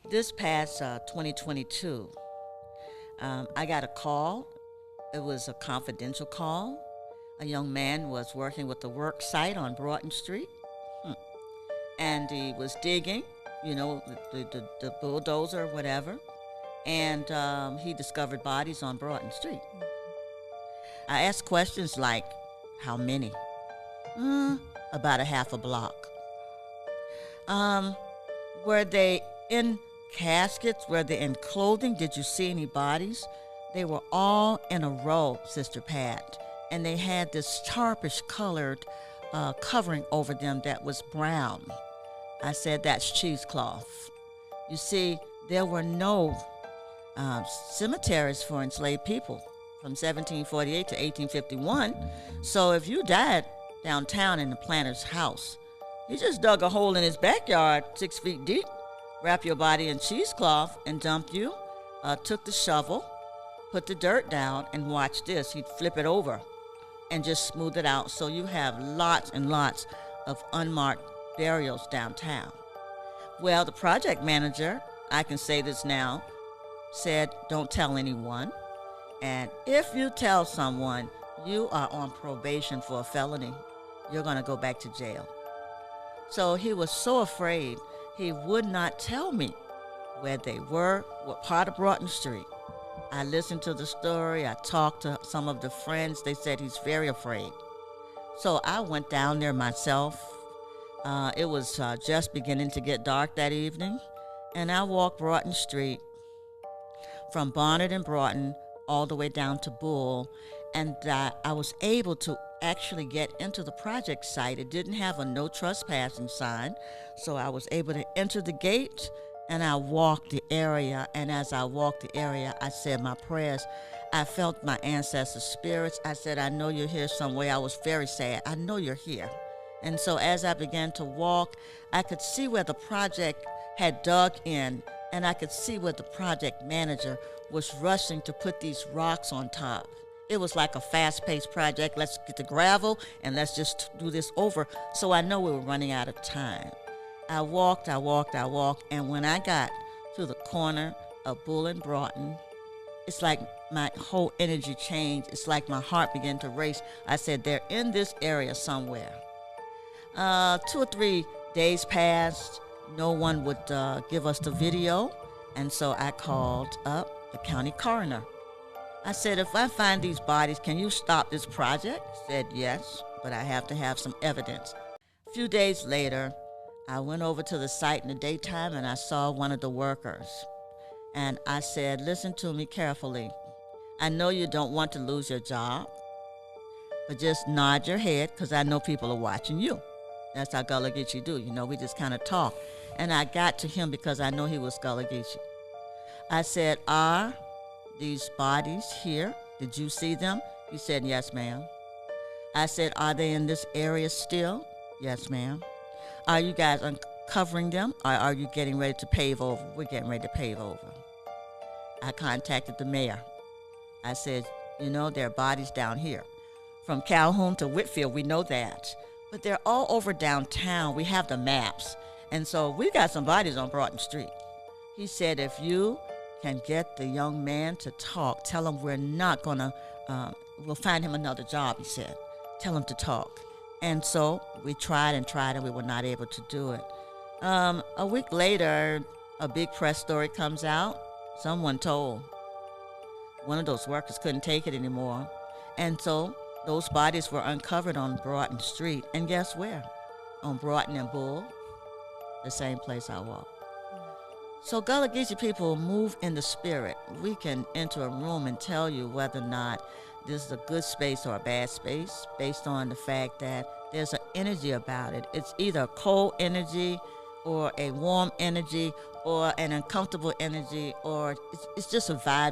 This past 2022, I got a call. It was a confidential call. A young man was working with the work site on Broughton Street, hmm, and he was digging, the bulldozer, whatever, and he discovered bodies on Broughton Street. I asked questions like, how many? About a half a block. Um, were they in caskets? Were they in clothing? Did you see any bodies? They were all in a row, Sister Pat, and they had this sharpish colored covering over them that was brown. I said, that's cheesecloth. You see, there were no cemeteries for enslaved people from 1748 to 1851. So if you died downtown in the planter's house, he just dug a hole in his backyard 6 feet deep, wrapped your body in cheesecloth, and dumped you, took the shovel, put the dirt down, and watch this. He'd flip it over and just smooth it out. So you have lots and lots of unmarked burials downtown. Well, the project manager, I can say this now, said, don't tell anyone. And if you tell someone, you are on probation for a felony. You're going to go back to jail. So he was so afraid, he would not tell me where they were, what part of Broughton Street. I listened to the story. I talked to some of the friends. They said he's very afraid. So I went down there myself. It was just beginning to get dark that evening. And I walked Broughton Street from Barnard and Broughton all the way down to Bull. And I was able to actually get into the project site. It didn't have a no trespassing sign. So I was able to enter the gate. And I walked the area, and as I walked the area, I said my prayers. I felt my ancestors' spirits. I said, I know you're here somewhere. I was very sad. I know you're here. And so as I began to walk, I could see where the project had dug in, and I could see where the project manager was rushing to put these rocks on top. It was like a fast-paced project. Let's get the gravel, and let's just do this over. So I know we were running out of time. I walked, and when I got to the corner of Bull and Broughton, it's like my whole energy changed. It's like my heart began to race. I said, they're in this area somewhere. 2 or 3 days passed. No one would give us the video, and so I called up the county coroner. I said, if I find these bodies, can you stop this project? He said, yes, but I have to have some evidence. A few days later, I went over to the site in the daytime and I saw one of the workers. And I said, listen to me carefully. I know you don't want to lose your job, but just nod your head because I know people are watching you. That's how Gullah Geechee do. We just kind of talk. And I got to him because I know he was Gullah Geechee. I said, are these bodies here? Did you see them? He said, yes, ma'am. I said, are they in this area still? Yes, ma'am. Are you guys uncovering them, or are you getting ready to pave over? We're getting ready to pave over. I contacted the mayor. I said, there are bodies down here. From Calhoun to Whitfield, we know that. But they're all over downtown. We have the maps. And so we got some bodies on Broughton Street. He said, if you can get the young man to talk, tell him we're not going to, we'll find him another job, he said. Tell him to talk. And so we tried and we were not able to do it. A week later, a big press story comes out. Someone told one of those workers couldn't take it anymore. And so those bodies were uncovered on Broughton Street. And guess where? On Broughton and Bull, the same place I walked. So Gullah Geechee people move in the spirit. We can enter a room and tell you whether or not this is a good space or a bad space based on the fact that there's an energy about it. It's either a cold energy or a warm energy or an uncomfortable energy, or it's just a vibe